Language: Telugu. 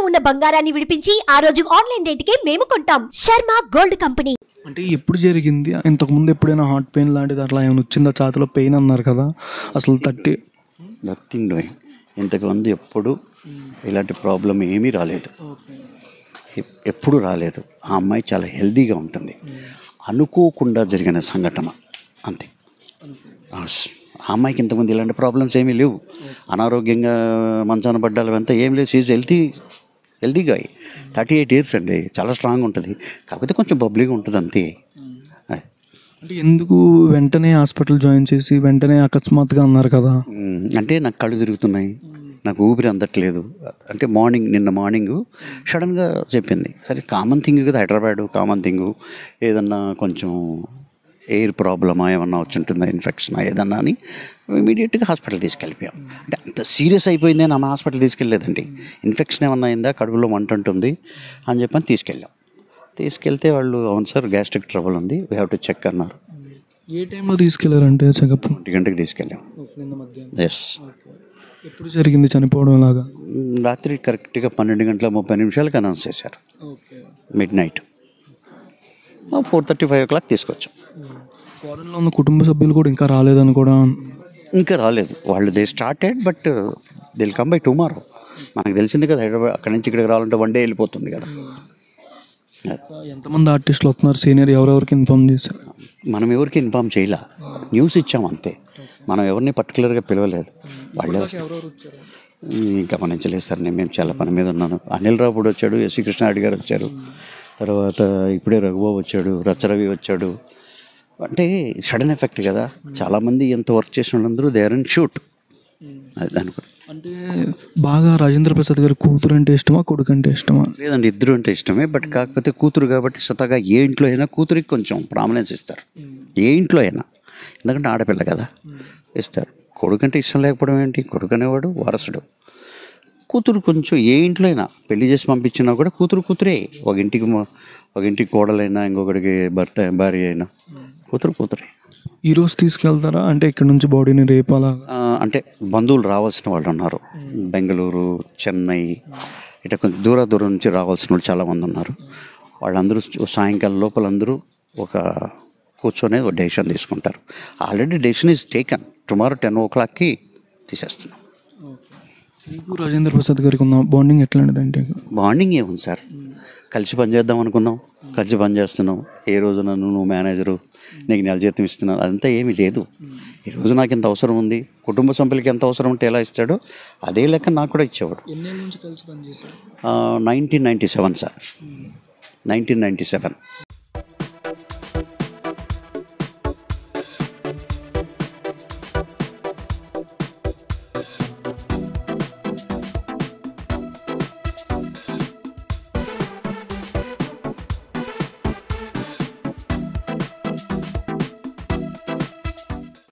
ఉన్న బంగారాన్ని విడిపించి ఆ రోజు ఆన్లైన్ రేటుకే మేము కొంటాం. Sharma gold company. అంటే ఎప్పుడు జరిగింది? ఇంతకుముందు ఎప్పుడైనా హార్ట్ పెయిన్ లాంటిది అట్లా ఏమైనా వచ్చిందా? ఛాతీలో పెయిన్ అన్నారు కదా, అసలు నథింగ్ డూయింగ్. ఇంతకుముందు ఎప్పుడు ఇలాంటి ప్రాబ్లం ఏమీ రాలేదు, ఎప్పుడు రాలేదు. ఆ అమ్మాయి చాలా హెల్తీగా ఉంటుంది. అనుకోకుండా జరిగిన సంఘటన అంతే. ఆ అమ్మాయికి ఇంతకుముందు ఇలాంటి ప్రాబ్లమ్స్ ఏమీ లేవు. అనారోగ్యంగా మంచాన పడ్డాలు అంతా ఏం లేదు. షీజ్ హెల్తీగా 38 years అండి, చాలా స్ట్రాంగ్ ఉంటుంది. కాకపోతే కొంచెం బబ్లీగా ఉంటుంది అంతే. అంటే ఎందుకు వెంటనే హాస్పిటల్ జాయిన్ చేసి వెంటనే అకస్మాత్తుగా అన్నారు కదా? అంటే నాకు కళ్ళు తిరుగుతున్నాయి, నాకు ఊపిరి అందట్లేదు అంటే నిన్న మార్నింగ్ సడన్గా చెప్పింది. సరే కామన్ థింగ్ కదా, హైదరాబాదు కామన్ థింగ్. ఏదన్నా కొంచెం ఎయిర్ ప్రాబ్లమా ఏమన్నా వచ్చి ఉంటుందా, ఇన్ఫెక్షనా ఏదన్నా అని ఇమీడియట్గా హాస్పిటల్ తీసుకెళ్ళిపోయాం. అంటే అంత సీరియస్ అయిపోయింది అని ఆమె హాస్పిటల్ తీసుకెళ్ళలేదండి. ఇన్ఫెక్షన్ ఏమన్నా అయిందా, కడుపులో మంట ఉంటుంది అని చెప్పని తీసుకెళ్తే వాళ్ళు అవును సార్ గ్యాస్ట్రిక్ ట్రబుల్ ఉంది, వీ హ్యావ్ టు చెక్ అన్నారు. ఏ టైంలో తీసుకెళ్లారంటే చెకప్? 1 గంటకి తీసుకెళ్ళాం. ఎస్. ఎప్పుడు జరిగింది చనిపోవడం? ఇలాగా రాత్రి కరెక్ట్గా 12:30 అనౌన్స్ చేశారు. మిడ్నైట్ 4:30, 5 o'clock తీసుకొచ్చాం. ఫారెన్లో ఉన్న కుటుంబ సభ్యులు కూడా ఇంకా రాలేదని కూడా? ఇంకా రాలేదు వాళ్ళు. They started but they will come by tomorrow. మనకు తెలిసింది కదా, హైదరాబాద్ అక్కడి నుంచి ఇక్కడికి రావాలంటే 1 day వెళ్ళిపోతుంది కదా. ఎంతమంది ఆర్టిస్టులు వస్తున్నారు సీనియర్? ఎవరెవరికి ఇన్ఫార్మ్ చేశారు? మనం ఎవరికి ఇన్ఫార్మ్ చేయలే, న్యూస్ ఇచ్చాం అంతే. మనం ఎవరిని పర్టికులర్గా పిలవలేదు. వాళ్ళే గమనించలేదు సార్, మేము చాలా పని మీద ఉన్నాను. అనిల్ రావుడు వచ్చాడు, ఎస్వి కృష్ణారెడ్డి గారు వచ్చారు, తర్వాత ఇప్పుడే రఘుబాబు వచ్చాడు, రచ్చరవి వచ్చాడు. అంటే సడన్ ఎఫెక్ట్ కదా, చాలామంది ఎంత వర్క్ చేసిన వాళ్ళందరూ దే ఆర్ ఇన్ షూట్. అది దాని అంటే బాగా రాజేంద్ర ప్రసాద్ గారి కూతురు అంటే ఇష్టమా, కొడుకు అంటే ఇష్టమా? లేదండి, ఇద్దరు అంటే ఇష్టమే. బట్ కాకపోతే కూతురు కాబట్టి స్వతహాగా ఏ ఇంట్లో అయినా కూతురికి కొంచెం ప్రామినెన్స్ ఇస్తారు, ఏ ఇంట్లో అయినా. ఎందుకంటే ఆడపిల్ల కదా, ఇస్తారు. కొడుకు అంటే ఇష్టం లేకపోవడం ఏంటి? కొడుకు అనేవాడు వారసుడు. కూతురు కొంచెం ఏ ఇంట్లో అయినా పెళ్లి చేసి పంపించినా కూడా కూతురే. ఒక ఇంటికి కోడలైనా, ఇంకొకటికి భార్య అయినా కూతురే. ఈరోజు తీసుకెళ్తారా? అంటే ఇక్కడ నుంచి బాడీని రేపాలా? అంటే బంధువులు రావాల్సిన వాళ్ళు ఉన్నారు, బెంగళూరు, చెన్నై, ఇట్లా కొంచెం దూరం నుంచి రావాల్సిన వాళ్ళు చాలామంది ఉన్నారు. వాళ్ళందరూ సాయంకాలం లోపల అందరూ ఒక కూర్చొని ఒక డెసిషన్ తీసుకుంటారు. Already decision is taken. Tomorrow 10 o'clockకి తీసేస్తున్నాం. మీకు రాజేంద్ర ప్రసాద్ గారికి ఉన్న బాండింగ్ ఎట్లాంటిదంటే? బాండింగ్ ఏముంది సార్, కలిసి పనిచేద్దాం అనుకున్నాం, కలిసి పనిచేస్తున్నాం. ఏ రోజు నువ్వు మేనేజరు, నీకు నెల జీతం ఇస్తున్నాను, అదంతా ఏమీ లేదు. ఈరోజు నాకు ఎంత అవసరం ఉంది, కుటుంబ సభ్యులకి ఎంత అవసరం ఉంటే ఎలా ఇస్తాడో అదే లెక్క నాకు కూడా ఇచ్చేవాడు. 1997 సార్, 1997.